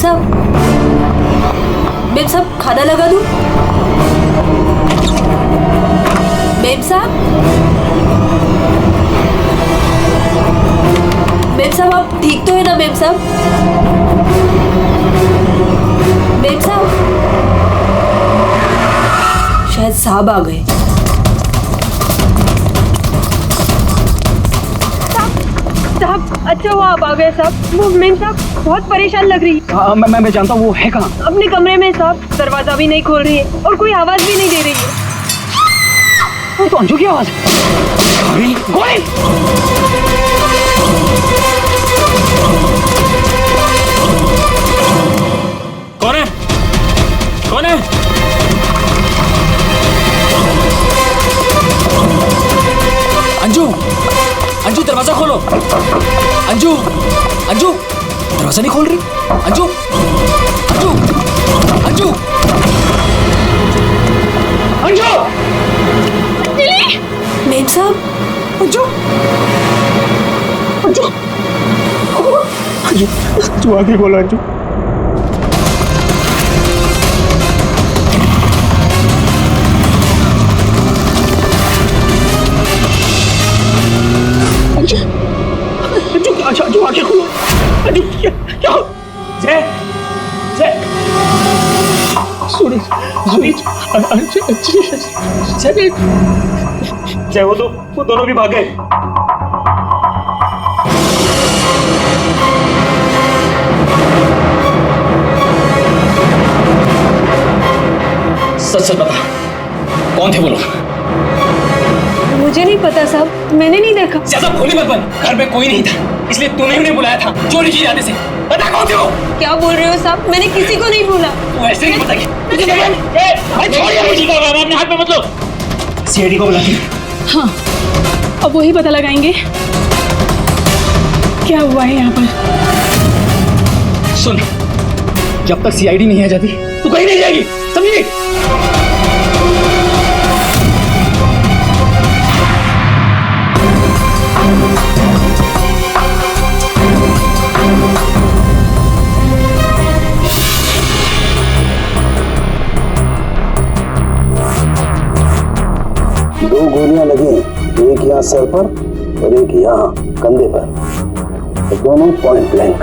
साहब, मेम साहब खाना लगा दूं? मेम साहब, मेम साहब आप ठीक तो है ना मेम साहब? मेम साहब, शायद साहब आ गए। साहब अच्छा हुआ आप आ गए साहब। वो मेम साहब बहुत परेशान लग रही है। मैं जानता हूँ वो है कहाँ? अपने कमरे में साहब, दरवाजा भी नहीं खोल रही है और कोई आवाज भी नहीं दे रही है। तो अंजू की आवाज। गोली! कौन है? कौन है? अंजू, अंजू दरवाजा खोलो। अंजू, अंजू दरवाजा नहीं खोल रही। अंजू, अंजू, अंजू, अंजू! मेम साहब, अंजू, अंजू, अंजू, तू आगे बोलो अंजू। अंजू आगे खोलो। अंजू क्या? जय, जय, सुनील, जय, वो दोनों भी भाग गए। सच सच बता, कौन थे वो लोग? मुझे नहीं पता साहब, मैंने नहीं देखा। ज्यादा भोली मत बन, घर में कोई नहीं था इसलिए तूने उन्हें बुलाया था चोरी की इरादे से। बता कौन थे वो? क्या बोल रहे हो साहब, मैंने किसी को नहीं बोला। तू ऐसे नहीं बताएगी। अपने हाथ में मत लो। सीआईडी को बुलाती। हाँ, अब वही पता लगाएंगे क्या हुआ है यहाँ पर। सुन, जब तक सीआईडी नहीं आ जाती तू कहीं नहीं जाएगी, समझी? दो गोलियां लगी, एक यहाँ सर पर और एक यहाँ कंधे पर, दोनों पॉइंट ब्लैंक।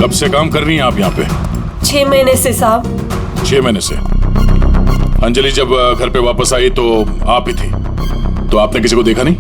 कब से काम कर रही हैं आप यहाँ पे? 6 महीने से साहब। 6 महीने से? अंजलि जब घर पे वापस आई तो आप ही थी, तो आपने किसी को देखा नहीं?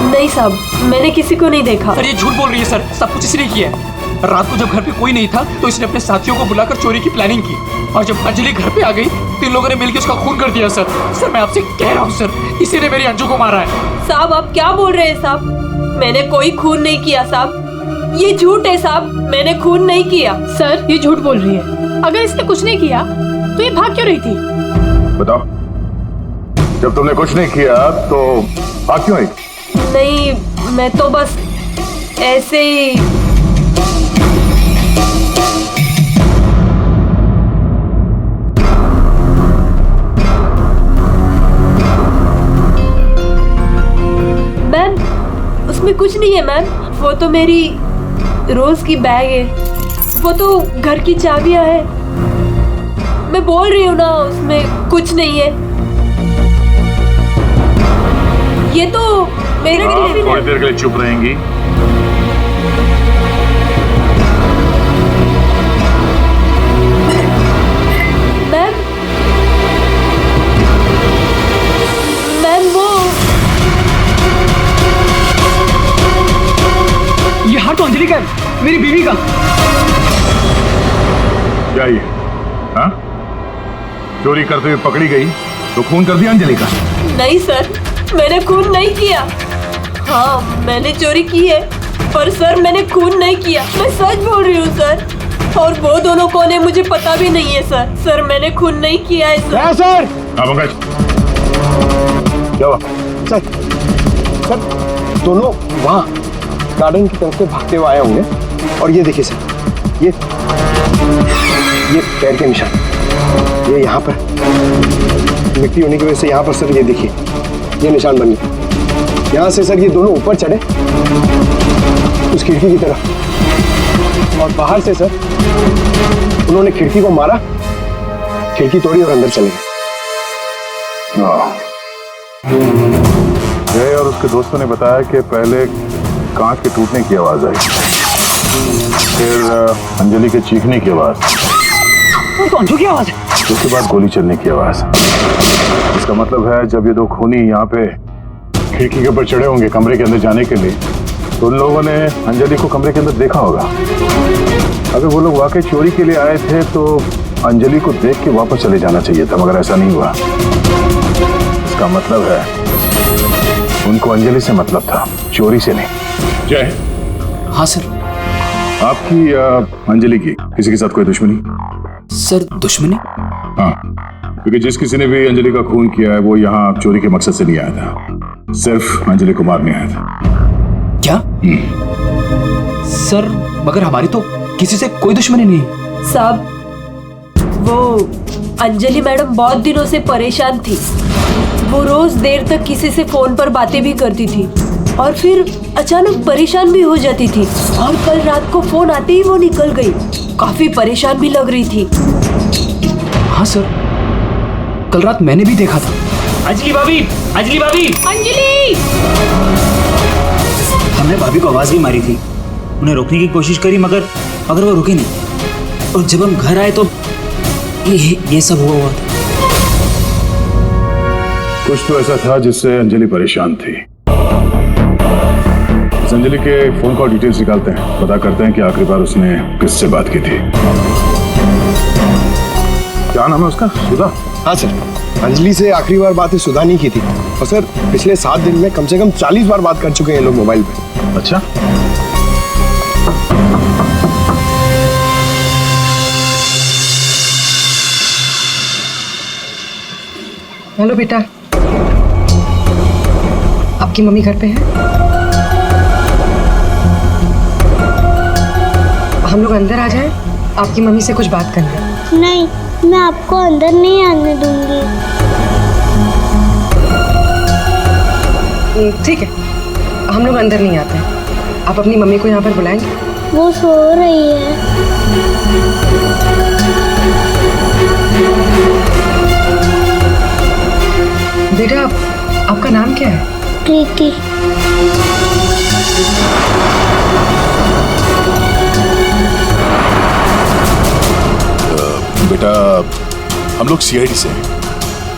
नहीं साहब, मैंने किसी को नहीं देखा। सर ये झूठ बोल रही है सर, सब कुछ इसने किया है। रात को जब घर पे कोई नहीं था तो इसने अपने साथियों को बुलाकर चोरी की प्लानिंग की और जब अंजलि घर पे आ गई तो इन लोगों ने मिलकर उसका खून कर दिया। सर सर मैं आपसे कह रहा हूँ सर, इसी ने मेरी अंजू को मारा है। साहब आप क्या बोल रहे हैं साहब? मैंने कोई खून नहीं किया साहब, ये झूठ है साहब, मैंने खून नहीं किया। सर ये झूठ बोल रही है, अगर इसने कुछ नहीं किया तो ये भाग क्यों रही थी? बताओ, जब तुमने कुछ नहीं किया तो भाग क्यों आई? नहीं, मैं तो बस ऐसे ही। मैम उसमें कुछ नहीं है मैम, वो तो मेरी रोज की बैग है, वो तो घर की चाबियां है। मैं बोल रही हूँ ना, उसमें कुछ नहीं है। ये तो मेरा टिफिन थोड़ी है। देर के लिए चुप रहेंगी? मैम, मैम वो ये हार तो अंजलि का है, मेरी बीवी का। क्या ये? हाँ? चोरी करते हुए पकड़ी गई तो खून कर दिया अंजलि का? नहीं सर, मैंने खून नहीं किया। हाँ, मैंने चोरी की है, पर सर मैंने खून नहीं किया। मैं सच बोल रही हूँ सर। और वो दोनों कौन है मुझे पता भी नहीं है सर। सर मैंने खून नहीं किया है सर। सर हाँ पंकज, क्या हुआ? सर सर दोनों वहाँ गार्डन की तरफ से भागते हुए आए होंगे। और ये देखिए सर, ये पैर के निशान, ये यहाँ पर मिट्टी होने की वजह से यहाँ पर सर ये देखिए ये निशान बन गए। यहाँ से सर ये दोनों ऊपर चढ़े उस खिड़की की तरफ, और बाहर से सर उन्होंने खिड़की को मारा, खिड़की तोड़ी और अंदर चले गए। जय और उसके दोस्तों ने बताया कि पहले कांच के टूटने की आवाज आई, फिर अंजलि के चीखने की आवाज, तो अंजू की आवाज है। उसके बाद गोली चलने की आवाज। इसका मतलब है जब ये दो खूनी यहाँ पे खिड़की के ऊपर चढ़े होंगे कमरे के अंदर जाने के लिए, तो उन लोगों ने अंजलि को कमरे के अंदर देखा होगा। अगर वो लोग वाकई चोरी के लिए आए थे तो अंजलि को देख के वापस चले जाना चाहिए था, मगर ऐसा नहीं हुआ। इसका मतलब है उनको अंजलि से मतलब था, चोरी से नहीं। जय, हाँ सर। आपकी अंजलि की किसी के साथ कोई दुश्मनी? सर दुश्मनी? हाँ, क्योंकि जिस किसी ने भी अंजलि का खून किया है वो यहाँ चोरी के मकसद से नहीं आया था, सिर्फ अंजलि को मारने आया था। क्या? सर मगर हमारी तो किसी से कोई दुश्मनी नहीं। साहब, वो अंजलि मैडम बहुत दिनों से परेशान थी। वो रोज देर तक किसी से फोन पर बातें भी करती थी और फिर अचानक परेशान भी हो जाती थी। और कल रात को फोन आते ही वो निकल गई। काफी परेशान भी लग रही थी। हाँ सर, कल रात मैंने भी देखा था। अंजलि भाभी, अंजलि भाभी, अंजलि! हमने भाभी को आवाज भी मारी थी, उन्हें रोकने की कोशिश करी मगर वो रुके नहीं। और जब हम घर आए तो ये सब हुआ था। कुछ तो ऐसा था जिससे अंजलि परेशान थी। इस अंजलि के फोन कॉल डिटेल्स निकालते हैं, पता करते हैं कि आखिरी बार उसने किससे बात की थी। क्या नाम है उसका? सुधा? हाँ सर, अंजलि से आखिरी बार बात सुधा नहीं की थी। और सर पिछले 7 दिन में कम से कम 40 बार बात कर चुके हैं लोग मोबाइल पे। अच्छा, हेलो बेटा, आपकी मम्मी घर पे है? हम लोग अंदर आ जाएं? आपकी मम्मी से कुछ बात करनी है। नहीं, मैं आपको अंदर नहीं आने दूंगी। ठीक है, हम लोग अंदर नहीं आते। आप अपनी मम्मी को यहाँ पर बुलाएंगे? वो सो रही है। बेटा, आपका नाम क्या है? प्रीति। बेटा हम लोग सीआईडी से हैं,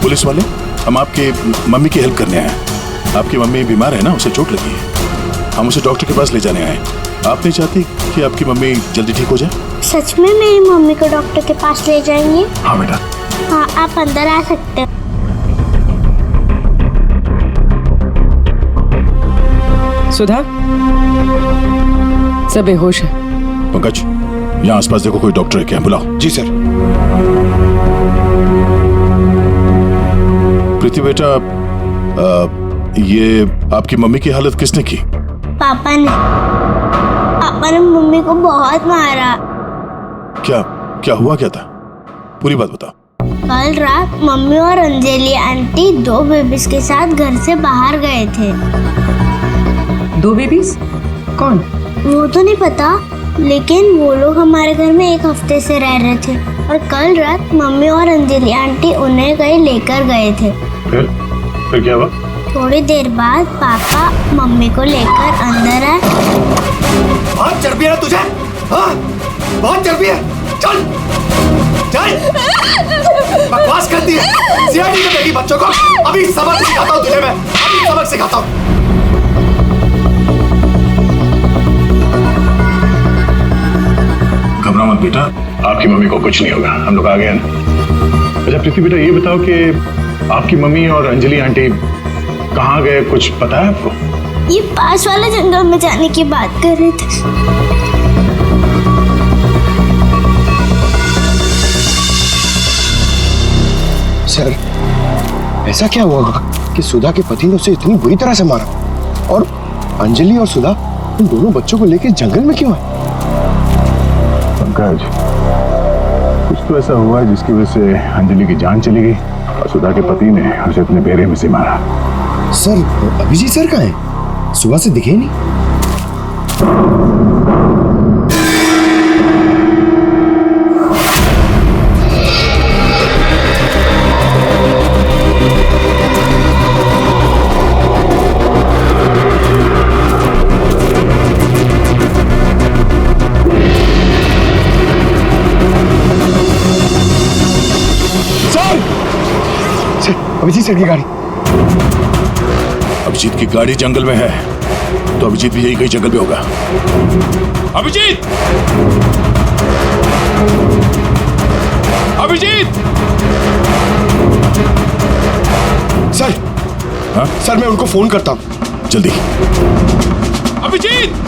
पुलिस वाले। हम आपके मम्मी की हेल्प करने आए हैं। आपकी मम्मी बीमार है ना, उसे चोट लगी है, हम उसे डॉक्टर के पास ले जाने आए। आप नहीं चाहती कि आपकी मम्मी जल्दी ठीक हो जाए? सच में मेरी मम्मी को डॉक्टर के पास ले जाएंगे? हाँ बेटा। हाँ, आप अंदर आ सकते हो। सुधा, सब बेहोश है। पंकज, यहाँ आसपास देखो कोई डॉक्टर है क्या, बुलाओ। जी सर। प्रीति बेटा, ये आपकी मम्मी की हालत किसने की? पापा ने मम्मी को बहुत मारा। क्या हुआ, क्या था? पूरी बात बताओ। कल रात मम्मी और अंजलि आंटी 2 बेबीज के साथ घर से बाहर गए थे। 2 बेबीज? कौन? वो तो नहीं पता, लेकिन वो लोग हमारे घर में एक हफ्ते से रह रहे थे और कल रात मम्मी और अंजलि आंटी उन्हें कहीं लेकर गए थे। फिर क्या हुआ? थोड़ी देर बाद पापा मम्मी को लेकर अंदर आए। बहुत चर्बी है तुझे, हाँ? बहुत चर्बी है। चल चल, बकवास करती है, सीआईडी में देगी बच्चों को। अभी सबक सिखाता हूँ तुझे मैं, अभी सबक सिखाता हूँ। घबरा मत बेटा, आपकी मम्मी को कुछ नहीं होगा, हम लोग आ गए ना। अच्छा प्रीति बेटा, ये बताओ कि आपकी मम्मी और अंजलि आंटी कहाँ गए, कुछ पता है आपको? ये पास वाले जंगल में जाने की बात कर रहे थे। सर, ऐसा क्या हुआ कि सुधा के पति ने उसे इतनी बुरी तरह से मारा और अंजलि और सुधा उन दोनों बच्चों को लेकर जंगल में क्यों है? पंकज, कुछ तो ऐसा हुआ है जिसकी वजह से अंजलि की जान चली गई और सुधा के पति ने उसे अपने बेरे में से मारा। सर, अभिजीत सर कहाँ है? सुबह से दिखे नहीं। अभिजीत सर की गाड़ी। अभिजीत की गाड़ी जंगल में है, तो अभिजीत भी यही कहीं जंगल में होगा। अभिजीत! अभिजीत! सर, हाँ? सर मैं उनको फोन करता हूँ। जल्दी। अभिजीत!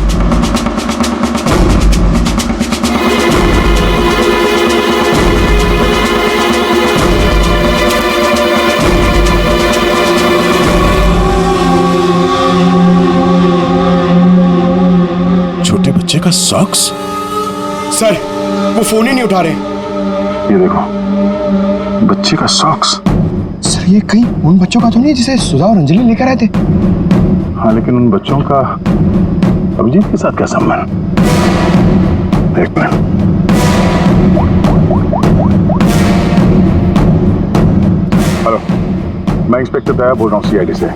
बच्चे का सॉक्स? सर, वो फोन ही नहीं उठा रहे। ये देखो, बच्चे का सॉक्स। सर, ये कहीं उन बच्चों का तो नहीं जिसे सुधा और अंजलि लेकर आए थे? हाँ, लेकिन उन बच्चों का अभिजीत के साथ क्या संबंध? एक मिनट। हेलो, मैं इंस्पेक्टर दया बोल रहा हूँ सीआईडी से।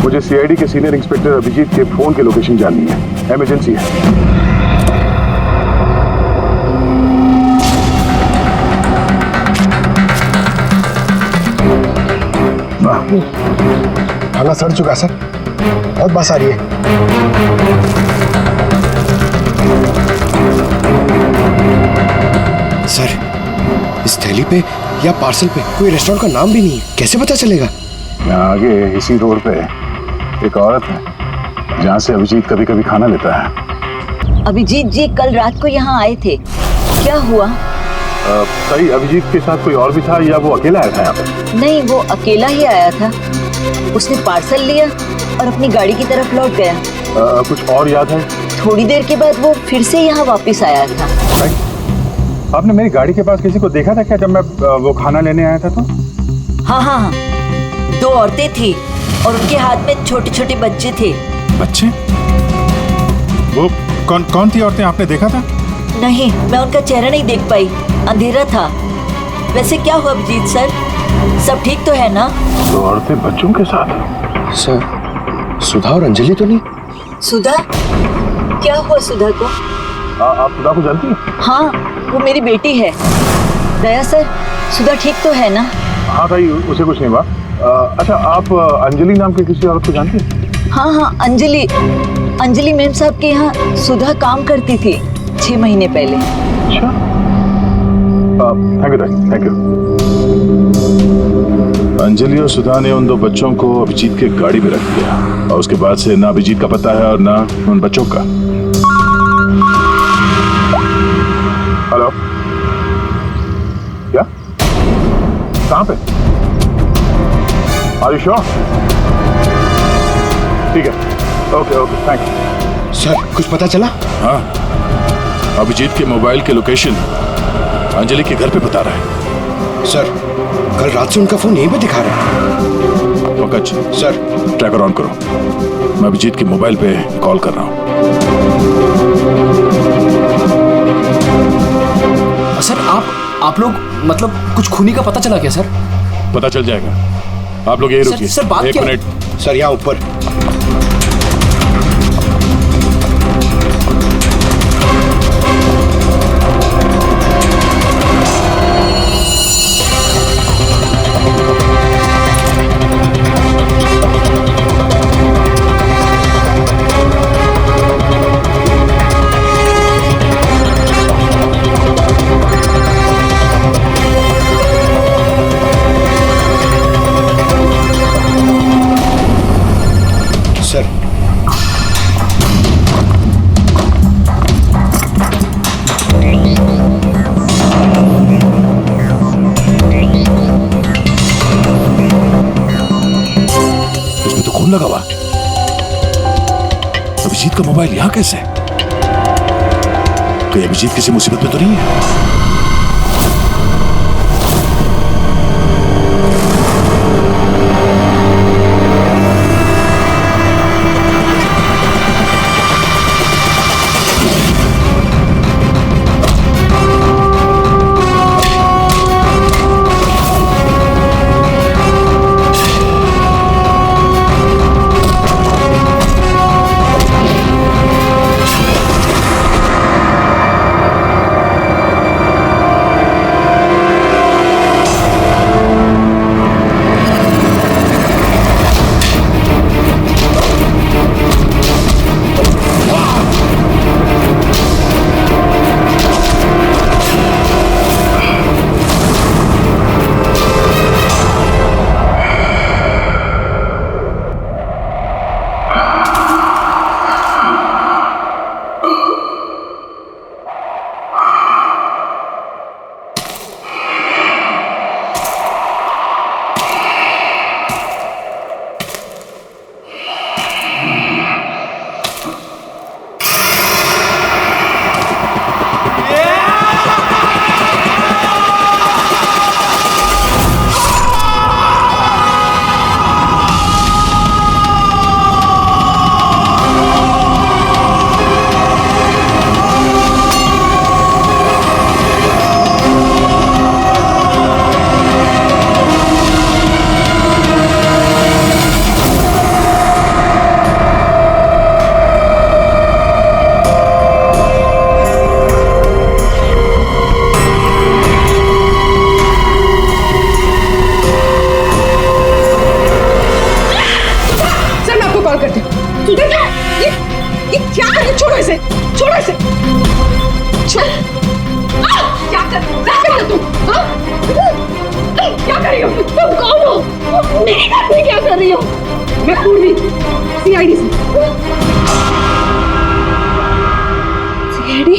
मुझे सीआईडी के सीनियर इंस्पेक्टर अभिजीत के फोन की लोकेशन जाननी है, इमरजेंसी है। थाना सड़ चुका सर, बहुत बस आ रही है। सर, इस थैली पे या पार्सल पे कोई रेस्टोरेंट का नाम भी नहीं है, कैसे पता चलेगा? यहाँ आगे इसी रोड पे एक औरत है जहाँ से अभिजीत कभी कभी खाना लेता है। अभिजीत जी कल रात को यहाँ आए थे, क्या हुआ? सही, अभिजीत के साथ कोई और भी था या वो अकेला आया था यहाँ पे? नहीं, वो अकेला ही आया था। उसने पार्सल लिया और अपनी गाड़ी की तरफ लौट गया। कुछ और याद है? थोड़ी देर के बाद वो फिर से यहाँ वापस आया था। आपने मेरी गाड़ी के पास किसी को देखा था क्या जब मैं वो खाना लेने आया था तो? हाँ हाँ हाँ, 2 औरतें थी और उनके हाथ में छोटे छोटे बच्चे थे। बच्चे? वो कौन थी औरतें, आपने देखा था? नहीं, मैं उनका चेहरा नहीं देख पाई, अंधेरा था। वैसे क्या हुआ अभिजीत सर, सब ठीक तो है ना? 2 औरतें बच्चों के साथ? सर, सुधा और अंजलि तो नहीं? सुधा? क्या हुआ सुधा को? आप सुधा को जानती हैं? हाँ, वो मेरी बेटी है। दया सर, सुधा ठीक तो है ना? हाँ भाई, उसे कुछ नहीं हुआ। अच्छा, आप अंजलि नाम के किसी औरत को जानती हैं? हाँ हाँ, अंजलि मैम साहब के यहाँ सुधा काम करती थी 6 महीने पहले। अच्छा, थैंक यू। अंजलि और सुधा ने उन 2 बच्चों को अभिजीत के गाड़ी में रख दिया और उसके बाद से ना अभिजीत का पता है और ना उन बच्चों का। हेलो, क्या? कहाँ पे? Are you sure? ठीक है, ओके, थैंक यू। सर, कुछ पता चला? हाँ, अभिजीत के मोबाइल के लोकेशन अंजलि के घर पे बता रहा है। सर, कल रात से उनका फोन यहीं पे दिखा रहा है। पंकज सर, ट्रैकर ऑन करो, मैं अभिजीत के मोबाइल पे कॉल कर रहा हूँ। आप लोग मतलब कुछ खूनी का पता चला क्या सर? पता चल जाएगा, आप लोग यही रुकिए। सर बात एक क्या? मिनट सर यहाँ ऊपर। सर इसमें तो खून लगा हुआ। अभिजीत का मोबाइल यहाँ कैसे? कहीं अभिजीत किसी मुसीबत में तो नहीं है? क्या कर रही हो? तुम कौन हो? मेरे घर में क्या कर रही हो? मैं पूर्वी, सीआईडी से। सीआईडी?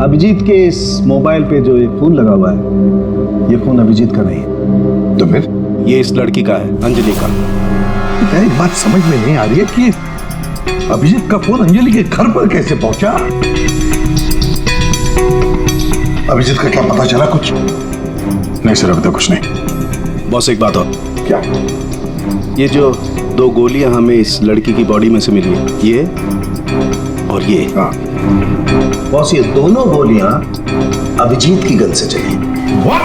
अभिजीत के इस मोबाइल पे जो एक फोन लगा हुआ है, ये फोन अभिजीत का नहीं है। तो फिर? ये इस लड़की का है, अंजलि का। एक बात समझ में नहीं आ रही है कि अभिजीत का फोन अंजलि के घर पर कैसे पहुंचा? अभिजीत का क्या पता चला कुछ? नहीं सर, अभी तक कुछ नहीं। बॉस एक बात और। क्या? ये जो दो गोलियां हमें इस लड़की की बॉडी में से मिली है, ये और ये। हाँ। बॉस ये दोनों गोलियां अभिजीत की गन से चली। What?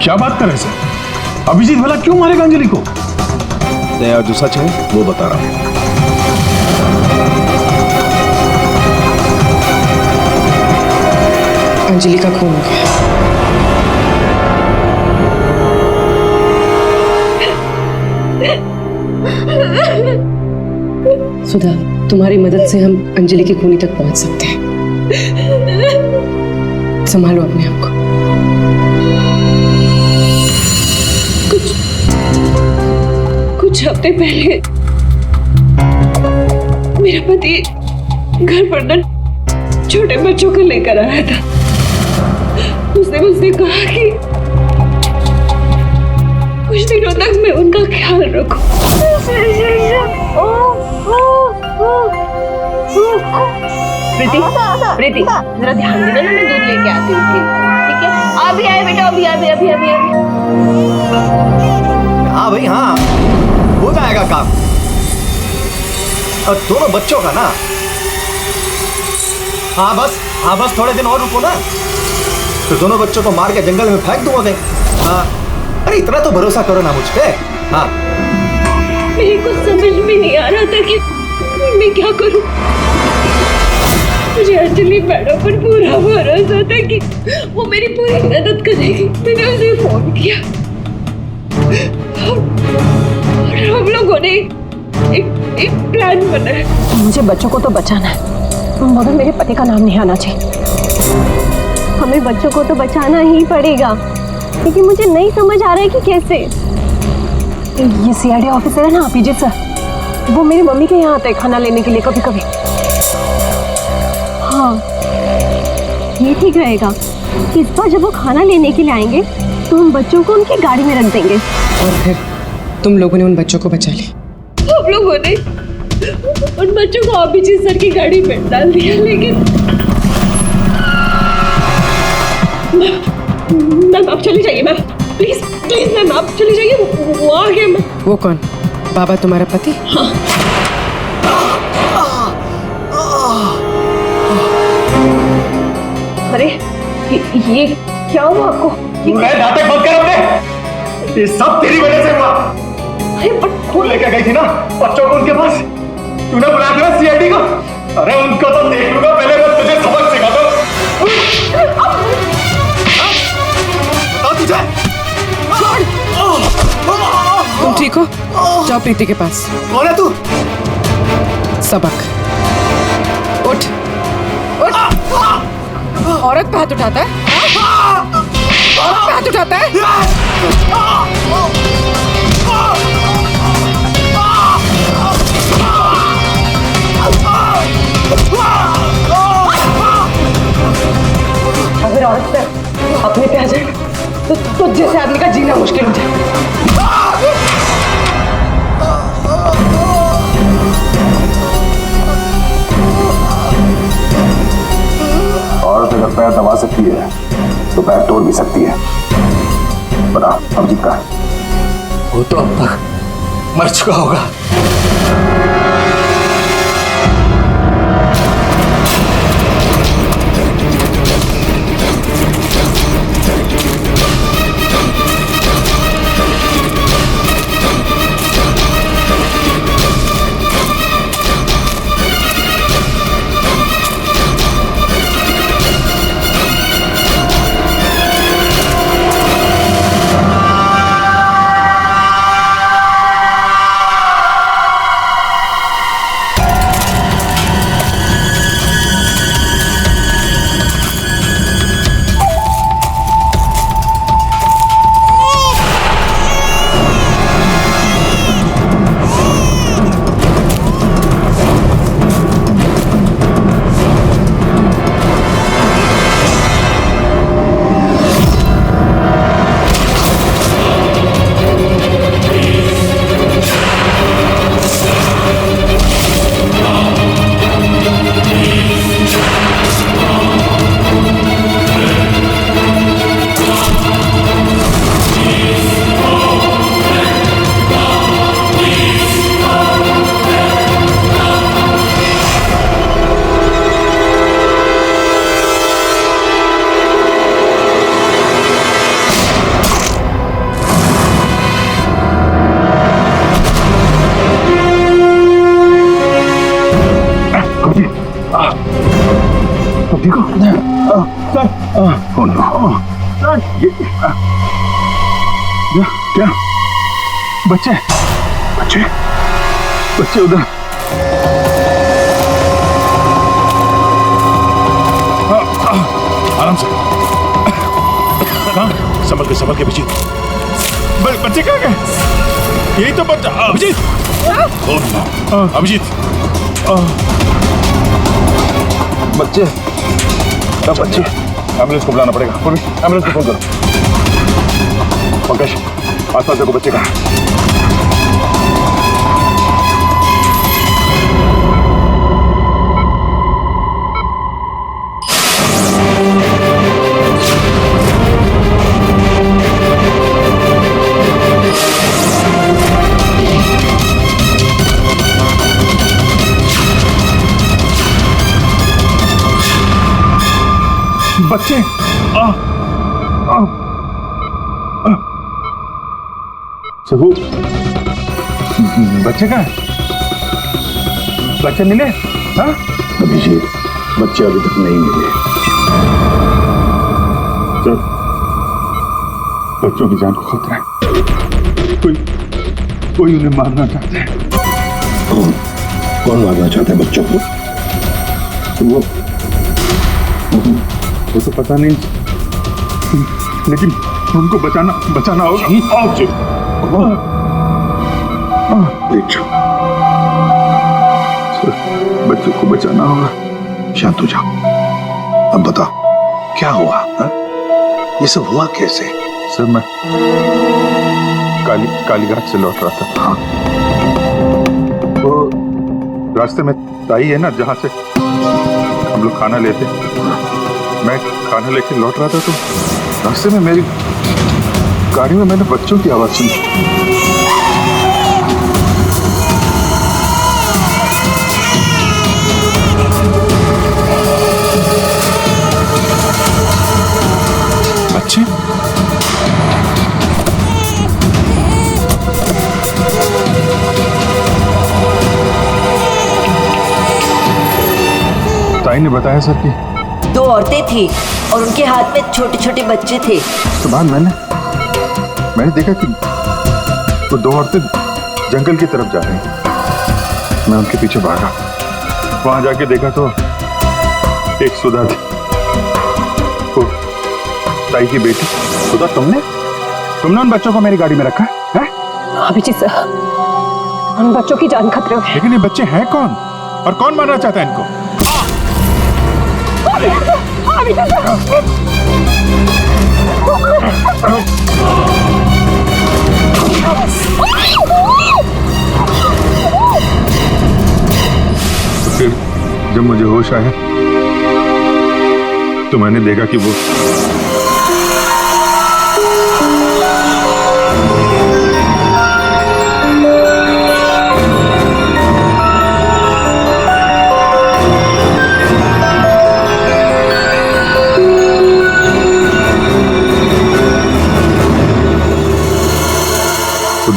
क्या बात कर रहे हैं सर? अभिजीत भला क्यों मारेगा अंजलि को? और जो सच है वो बता रहा हूं। अंजलि का खून हो गया। सुधा, तुम्हारी मदद से हम अंजलि की खूनी तक पहुंच सकते हैं। संभालो अपने आप को। कुछ हफ्ते पहले मेरा पति घर पर न छोटे बच्चों को लेकर आया था। उसने मुझसे कहा कि कुछ दिनों तक मैं उनका ख्याल रखूं। प्रीति, प्रीति, जरा ध्यान देना, मैं दूध लेके आती हूँ, ठीक है? अभी आए बेटा, अभी। हाँ भाई हाँ, हो जाएगा काम। और दोनों बच्चों का ना। हाँ बस थोड़े दिन और रुको ना। तो दोनों बच्चों को मार के जंगल में फेंक दूंगा कहीं। हाँ, अरे इतना तो भरोसा करो ना मुझ पे। हाँ, मेरे को समझ में नहीं आ रहा था कि मैं क्या करूं। मुझे अंजलि मैडम पर पूरा भरोसा था कि वो मेरी पूरी मदद करेगी। मैंने उसे फोन किया और हम लोगों ने एक प्लान बनाया। मुझे बच्चों को तो बचाना है, मगर मेरे पति का नाम नहीं आना चाहिए। हमें बच्चों को तो बचाना ही पड़ेगा, लेकिन मुझे नहीं समझ आ रहा है कि कैसे। ये सीआईडी ऑफिसर है ना अभिजीत सर, वो मेरी मम्मी के यहाँ आते हैं खाना लेने के लिए कभी कभी। हाँ, ये ठीक रहेगा। इस बार जब वो खाना लेने के लिए आएंगे तो हम बच्चों को उनकी गाड़ी में रख देंगे। और फिर तुम लोगों ने उन बच्चों को बचा लिया। हम लोगों ने उन बच्चों को अभिजीत सर की गाड़ी में डाल दिया, लेकिन मैम आप चली जाइए। मैम प्लीज प्लीज मैम आप चली जाइए। वो आ गया। मैम वो कौन? बाबा तुम्हारा पति? हाँ। अरे ये क्या हुआ आपको? मैं नाटक बंद कर अपने। ये सब तेरी वजह से हुआ। अरे बट तू लेकर गई थी ना बच्चों को उनके पास, तूने बुला दिया सीआईडी को। अरे उनको तो देख लूंगा, पहले मैं तुझे सबक सिखा दूं। बताओ तुझे। तुम ठीक हो? जाओ प्रीति के पास। कौन है तू? सबक। उठ उठ। औरत पे हाथ उठाता है? औरत पे हाथ उठाता है? अगर औरत पे अपने पे आ जाए तो जैसे आदमी का जीना मुश्किल हो जाए। औरत अगर पैर दबा सकती है तो पैर तोड़ भी सकती है। बता अभिजीत कहाँ है? वो तो अब तक मर चुका होगा। क्या बच्चे बच्चे बच्चे उधर। आराम से। संभल के अभिजीत। बच्चे कहाँ गए? यही तो बच्चा। अभिजीत अभिजीत बच्चे बच्चे एम्बुलेंस को बुलाना पड़ेगा। एम्बुलेंस को फोन करो। पंकज आसपास देखो बच्चे कहाँ। बच्चे सबू, बच्चे कहाँ? बच्चे मिले? हाँ? अभिजीत, बच्चे अभी तक नहीं मिले। सर, बच्चों की जान को खतरा है। कोई उन्हें मारना चाहता है। कौन मारना चाहता है बच्चों को? वो तो पता नहीं, लेकिन उनको बचाना होगा। आओ जी, बच्चों को बचाना होगा। शांत हो जाओ। अब बताओ क्या हुआ? हा? ये सब हुआ कैसे? सर, मैं कालीघाट से लौट रहा था। हाँ। वो रास्ते में ताई है ना, जहाँ से हम लोग खाना लेते, मैं खाना लेके लौट रहा था, तो रास्ते में मेरी गाड़ी में मैंने बच्चों की आवाज सुनी। बच्चे? ताई ने बताया सर कि 2 औरतें थी और उनके हाथ में छोटे छोटे बच्चे थे। तो बाद मैंने देखा कि वो 2 औरतें जंगल की तरफ जा रही हैं। मैं उनके पीछे भागा, वहां जाके देखा तो एक सुधा थी, वो ताई की बेटी। सुधा, तुमने उन बच्चों को मेरी गाड़ी में रखा है? अभिजीत सर, उन बच्चों की जान खतरे में। लेकिन ये बच्चे हैं कौन और कौन मारना चाहता है इनको? तो फिर जब मुझे होश आया तो मैंने देखा कि वो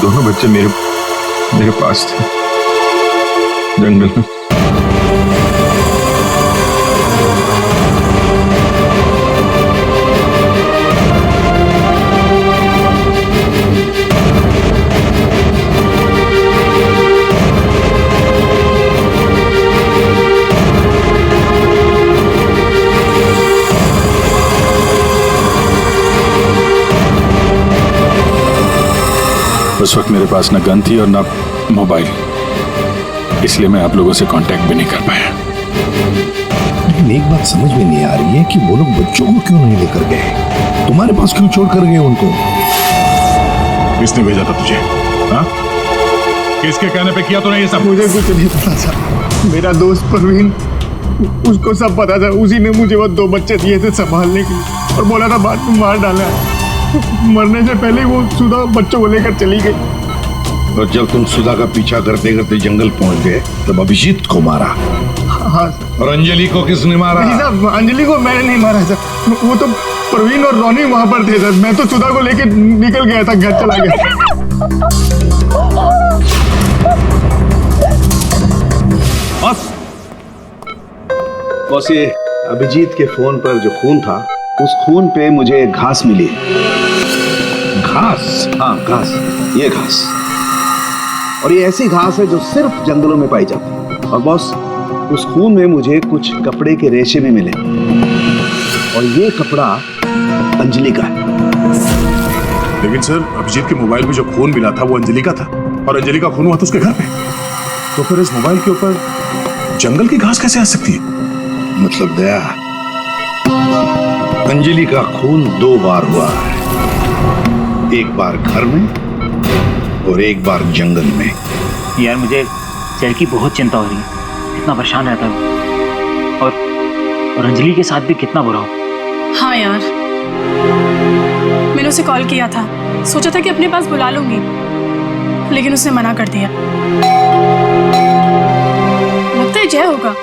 दोनों बच्चे मेरे पास थे जंगल में। उस वक्त मेरे पास ना गन थी और ना मोबाइल, इसलिए मैं आप लोगों से कांटेक्ट भी नहीं कर पाया। लेकिन एक बात समझ में नहीं आ रही है कि वो लोग बच्चों को क्यों नहीं लेकर गए? तुम्हारे पास क्यों छोड़ कर गए उनको? किसने भेजा था तुझे? हाँ? किसके कहने पे किया तूने ये सब? मुझे कुछ नहीं पता था। मेरा दोस्त परवीन, उसको सब पता था। उसी ने मुझे वो 2 बच्चे दिए थे संभालने के लिए और बोला था बाद में मार डाला। मरने से पहले वो सुधा बच्चों को लेकर चली गई। और जब तुम सुधा का पीछा करते करते जंगल पहुंच गए तब अभिजीत को मारा। हाँ। और अंजलि को किसने मारा? नहीं साहब, अंजलि को मैंने नहीं मारा सर। वो तो परवीन और रोनी वहां पर थे सर। मैं तो सुधा को लेकर निकल गया था, घर चला गया। बस ये अभिजीत के फोन पर जो खून था, उस खून पे मुझे घास मिली। घास? हाँ, घास। ये घास, और ये ऐसी घास है जो सिर्फ जंगलों में पाई जाती है। और बॉस, उस खून में मुझे कुछ कपड़े के रेशे भी मिले, और ये कपड़ा अंजलि का है। लेकिन सर, अभिजीत के मोबाइल में जो खून मिला था वो अंजलि का था, और अंजलि का खून हुआ था उसके घर पे। तो फिर इस मोबाइल के ऊपर जंगल की घास कैसे आ सकती है? मतलब दया, अंजलि का खून 2 बार हुआ है, एक बार घर में और एक बार जंगल में। यार, मुझे सर की बहुत चिंता हो रही है। इतना परेशान रहता है और अंजलि के साथ भी कितना बुरा हो। हाँ यार, मैंने उसे कॉल किया था, सोचा था कि अपने पास बुला लूंगी, लेकिन उसने मना कर दिया। लगता है जय होगा।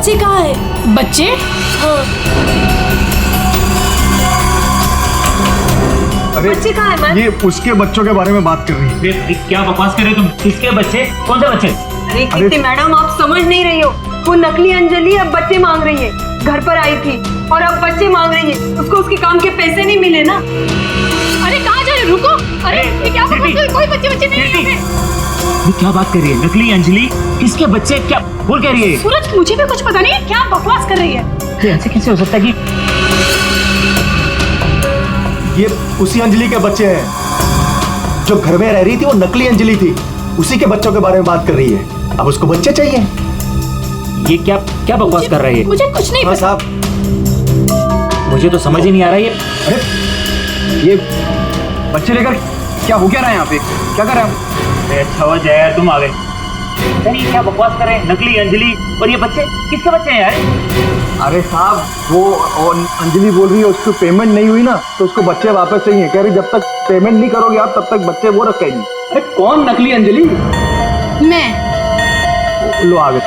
बच्चे कहाँ है? बच्चे? हाँ। अरे बच्चे कहाँ है मैम? ये उसके बच्चों के बारे में बात कर रही है। क्या बकवास कर रहे हो तुम? किसके बच्चे? कौन से बच्चे? अरे कीर्ति मैडम, आप समझ नहीं रही हो। वो नकली अंजलि अब बच्चे मांग रही है। घर पर आई थी और अब बच्चे मांग रही है। उसको उसके काम के पैसे नहीं मिले ना। अरे कहाँ जा रहे हो? रुको। अरे ये क्या बकवास कर रही हो? कोई बच्चे नहीं है यहाँ पे। ये क्या बात कर रही है? नकली अंजलि? किसके बच्चे? क्या बोल कह रही है? सूरज, मुझे भी कुछ पता नहीं है, क्या बकवास कर रही है। ऐसे कैसे हो सकता है कि ये उसी अंजलि के बच्चे हैं जो घर में रह रही थी। वो नकली अंजलि थी, उसी के बच्चों के बारे में बात कर रही है। अब उसको बच्चे चाहिए। ये क्या बकवास कर रही है? मुझे कुछ नहीं पता साहब, मुझे तो समझ ही नहीं आ रहा है। अरे ये बच्चे लेकर क्या हो क्या रहा है यहाँ पे? क्या कर रहे हैं? अच्छा हुआ जय यार तुम आ गए। ये क्या बकवास कर रहे हैं? नकली अंजलि और ये बच्चे किसके बच्चे हैं यार? अरे साहब, वो अंजलि बोल रही है उसको पेमेंट नहीं हुई ना, तो उसको बच्चे वापस चाहिए। कह रही जब तक पेमेंट नहीं करोगे आप तब तक बच्चे वो रखेगी। अरे कौन नकली अंजलि? मैं। लो आ गए।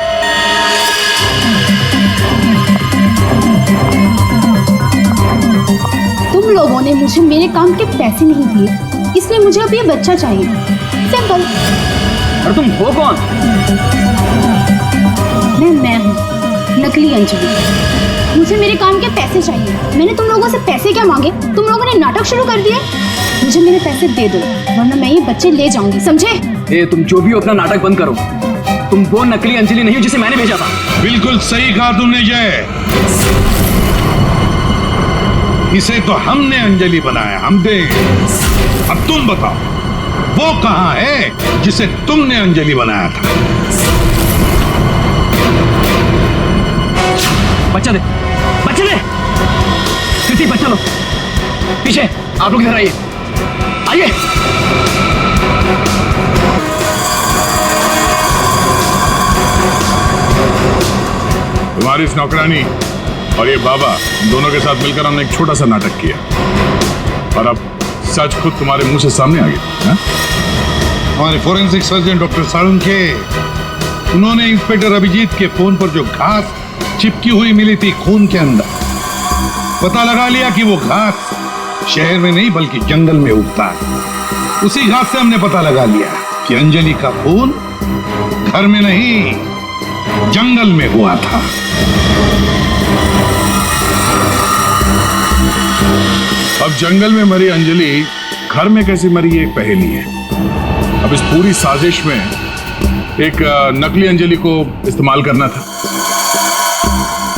तुम लोगों ने मुझे मेरे काम के पैसे नहीं दिए, इसलिए मुझे अब ये बच्चा चाहिए। सिंपल। और तुम हो कौन? मैं हूँ नकली अंजलि। मुझे मेरे काम के पैसे चाहिए। मैंने तुम लोगों से पैसे क्या मांगे? तुम लोगों ने नाटक शुरू कर दिया। मुझे मेरे पैसे दे दो, वरना मैं ये बच्चे ले जाऊंगी, समझे? ए, तुम जो भी हो अपना नाटक बंद करो। तुम वो नकली अंजलि नहीं हो जिसे मैंने भेजा था। बिल्कुल सही कहा तुमने जय। इसे तो हमने अंजलि बनाया, हम दे। अब तुम बताओ, वो कहां है जिसे तुमने अंजलि बनाया था? बच्चा दे, बच्चा दे। कृति, बच्चा लो। पीछे आप लोग इधर आइए, आइए। तुम्हारी इस नौकरानी और ये बाबा दोनों के साथ मिलकर हमने एक छोटा सा नाटक किया और अब सच खुद तुम्हारे मुंह से सामने आ गया। हमारे फोरेंसिक सर्जन डॉक्टर साळुंखे, उन्होंने इंस्पेक्टर अभिजीत के फोन पर जो घास चिपकी हुई मिली थी खून के अंदर, पता लगा लिया कि वो घास शहर में नहीं बल्कि जंगल में उगता है। उसी घास से हमने पता लगा लिया कि अंजलि का खून घर में नहीं जंगल में हुआ था। अब जंगल में मरी अंजलि घर में कैसे मरी एक पहेली है। अब इस पूरी साजिश में एक नकली अंजलि को इस्तेमाल करना था।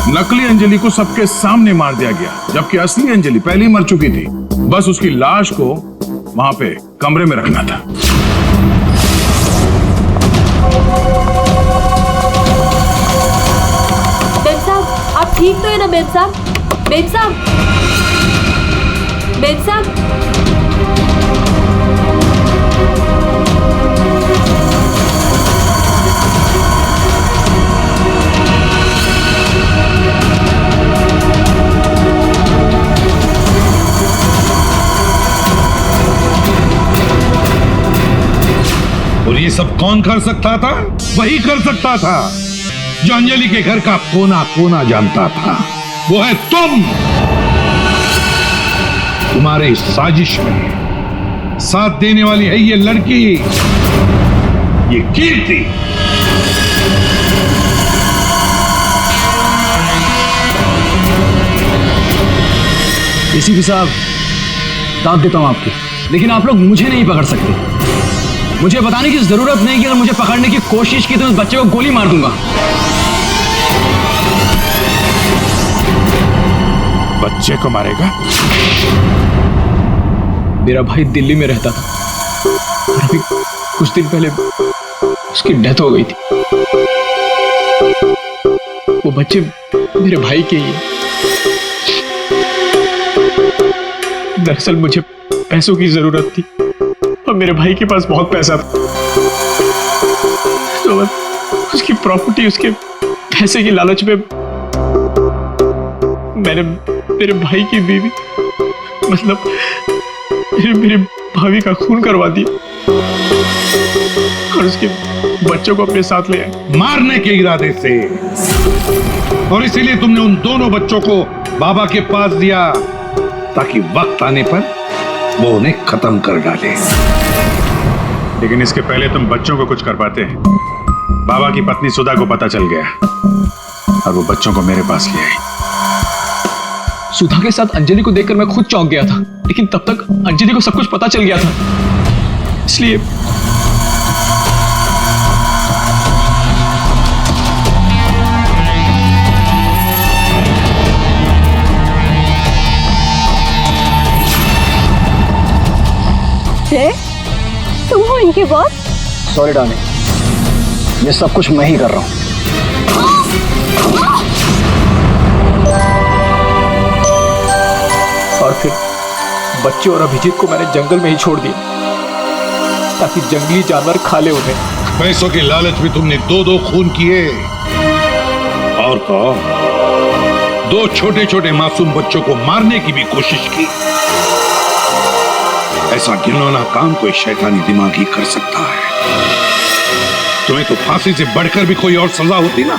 नकली अंजलि को सबके सामने मार दिया गया, जबकि असली अंजलि पहले ही मर चुकी थी। बस उसकी लाश को वहां पे कमरे में रखना था। बेब साहब, आप ठीक तो है ना? बेब साहब, बेब साहब, बेब साहब। और ये सब कौन कर सकता था? वही कर सकता था जो अंजलि के घर का कोना कोना जानता था। वो है तुम। तुम्हारे इस साजिश में साथ देने वाली है ये लड़की, ये कीर्ति। एसीपी साहब, दाद देता हूं आपकी, लेकिन आप लोग मुझे नहीं पकड़ सकते। मुझे बताने की जरूरत नहीं कि अगर मुझे पकड़ने की कोशिश की तो उस बच्चे को गोली मार दूंगा। बच्चे को मारेगा? मेरा भाई दिल्ली में रहता था और अभी कुछ दिन पहले उसकी डेथ हो गई थी। वो बच्चे मेरे भाई के ही हैं। दरअसल मुझे पैसों की जरूरत थी और मेरे भाई के पास बहुत पैसा था, तो उसकी प्रॉपर्टी, उसके पैसे की लालच में मैंने मेरे भाई की बीवी, मतलब मेरे भाभी का खून करवा दिया। और उसके बच्चों को अपने साथ ले आए मारने के इरादे से। और इसीलिए तुमने उन दोनों बच्चों को बाबा के पास दिया ताकि वक्त आने पर वो उन्हें खत्म कर डाले। लेकिन इसके पहले तुम बच्चों को कुछ कर पाते हैं। बाबा की पत्नी सुधा को पता चल गया और वो बच्चों को मेरे पास ले आई। सुधा के साथ अंजलि को देखकर मैं खुद चौंक गया था, लेकिन तब तक अंजलि को सब कुछ पता चल गया था, इसलिए तुम हो इनके बॉस? सॉरी डार्लिंग, ये सब कुछ मैं ही कर रहा हूँ। और फिर बच्चे और अभिजीत को मैंने जंगल में ही छोड़ दिया ताकि जंगली जानवर खा ले उन्हें। पैसों के लालच में तुमने दो खून किए और तो दो छोटे छोटे मासूम बच्चों को मारने की भी कोशिश की। ऐसा घिनौना काम कोई शैतानी दिमाग ही कर सकता है। तुम्हें तो फांसी से बढ़कर भी कोई और सजा होती ना।